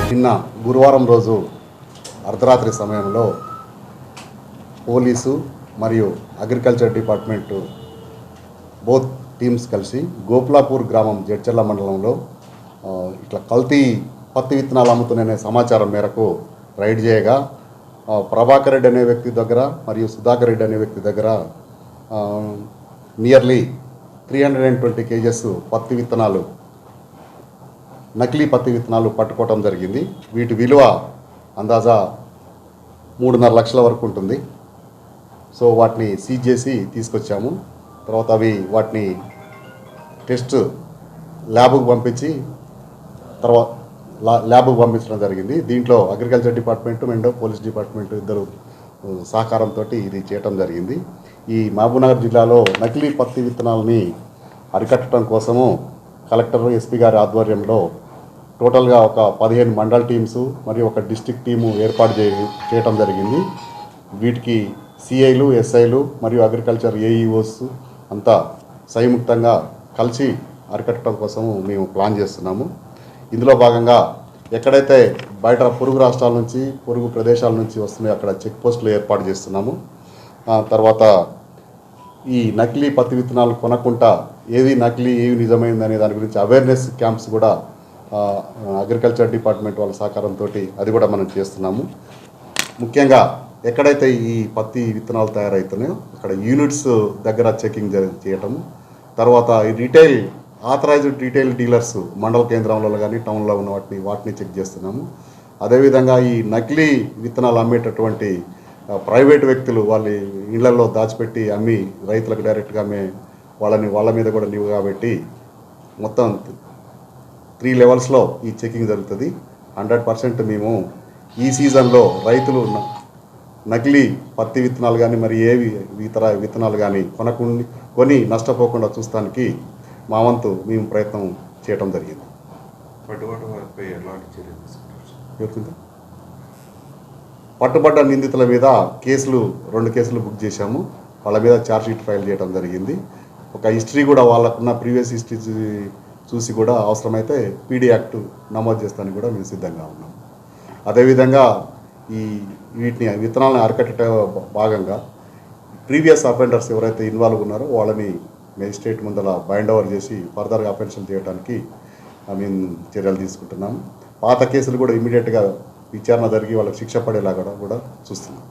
నిన్న గురువారం రోజు అర్ధరాత్రి సమయంలో పోలీసు మరియు అగ్రికల్చర్ డిపార్ట్మెంటు బోత్ టీమ్స్ కలిసి గోపులాపూర్ గ్రామం జడ్చర్ల మండలంలో ఇట్లా కల్తీ పత్తి విత్తనాలు అమ్ముతున్న సమాచారం మేరకు రైడ్ చేయగా ప్రభాకర్ రెడ్డి అనే వ్యక్తి దగ్గర మరియు సుధాకర్ రెడ్డి అనే వ్యక్తి దగ్గర నియర్లీ 320 kgs పత్తి విత్తనాలు, నకిలీ పత్తి విత్తనాలు పట్టుకోవటం జరిగింది. వీటి విలువ అందాజా 3.5 లక్షల వరకు ఉంటుంది. సో వాటిని సీజ్ చేసి తీసుకొచ్చాము. తర్వాత వాటిని టెస్ట్ ల్యాబ్కు పంపించడం జరిగింది. దీంట్లో agriculture department and police department ఇద్దరు సహకారంతో ఇది చేయటం జరిగింది. ఈ మహబూబ్నగర్ జిల్లాలో నకిలీ పత్తి విత్తనాలని అరికట్టడం కోసము కలెక్టర్, ఎస్పీ గారి ఆధ్వర్యంలో టోటల్గా ఒక 15 మండల్ టీమ్స్ మరియు ఒక డిస్ట్రిక్ట్ టీము ఏర్పాటు చేయటం జరిగింది. వీటికి సిఐలు, ఎస్ఐలు మరియు అగ్రికల్చర్ ఏఈఓస్ అంతా సంయుక్తంగా కలిసి అరికట్టడం కోసము మేము ప్లాన్ చేస్తున్నాము. ఇందులో భాగంగా ఎక్కడైతే బయట పొరుగు రాష్ట్రాల నుంచి, పొరుగు ప్రదేశాల నుంచి వస్తున్నాయో అక్కడ చెక్ పోస్టులు ఏర్పాటు చేస్తున్నాము. తర్వాత ఈ నకిలీ పత్తి విత్తనాలు కొనకుండా ఏది నకిలీ, ఏవి నిజమైందనే దాని గురించి అవేర్నెస్ క్యాంప్స్ కూడా అగ్రికల్చర్ డిపార్ట్మెంట్ వాళ్ళ సహకారంతో అది కూడా మనం చేస్తున్నాము. ముఖ్యంగా ఎక్కడైతే ఈ పత్తి విత్తనాలు తయారవుతున్నాయో అక్కడ యూనిట్స్ దగ్గర చెకింగ్ చేయటము. తర్వాత ఈ ఆథరైజ్డ్ రీటైల్ డీలర్స్ మండల కేంద్రంలో కానీ టౌన్లో ఉన్న వాటిని చెక్ చేస్తున్నాము. అదేవిధంగా ఈ నకిలీ విత్తనాలు అమ్మేటటువంటి ప్రైవేట్ వ్యక్తులు వాళ్ళ ఇళ్లలో దాచిపెట్టి అమ్మి రైతులకు డైరెక్ట్గా వాళ్ళ మీద కూడా నిఘా పెట్టి మొత్తం 3 లెవెల్స్లో ఈ చెకింగ్ జరుగుతుంది. 100% మేము ఈ సీజన్లో రైతులు నకిలీ పత్తి విత్తనాలు కానీ మరి ఏవి ఇతర విత్తనాలు కానీ కొని నష్టపోకుండా చూస్తానికి మా వంతు మేము ప్రయత్నం చేయటం జరిగింది. పట్టుబడ్డ నిందితుల మీద 2 కేసులు బుక్ చేశాము. వాళ్ళ మీద ఛార్జ్షీట్ ఫైల్ చేయడం జరిగింది. ఒక హిస్టరీ కూడా వాళ్ళకున్న ప్రీవియస్ హిస్టరీ చూసి కూడా అవసరమైతే పీడీ యాక్ట్ నమోదు చేస్తానికి కూడా మేము సిద్ధంగా ఉన్నాం. అదేవిధంగా ఈ విత్తనాలను అరికట్ట భాగంగా ప్రీవియస్ అఫెండర్స్ ఎవరైతే ఇన్వాల్వ్ ఉన్నారో వాళ్ళని మేజిస్ట్రేట్ ముందర బైండ్ ఓవర్ చేసి ఫర్దర్గా అఫెన్షన్ చేయడానికి మేము చర్యలు తీసుకుంటున్నాము. పాత కేసులు కూడా ఇమీడియట్గా విచారణ జరిగి వాళ్ళకి శిక్ష పడేలాగా కూడా చూస్తున్నాం.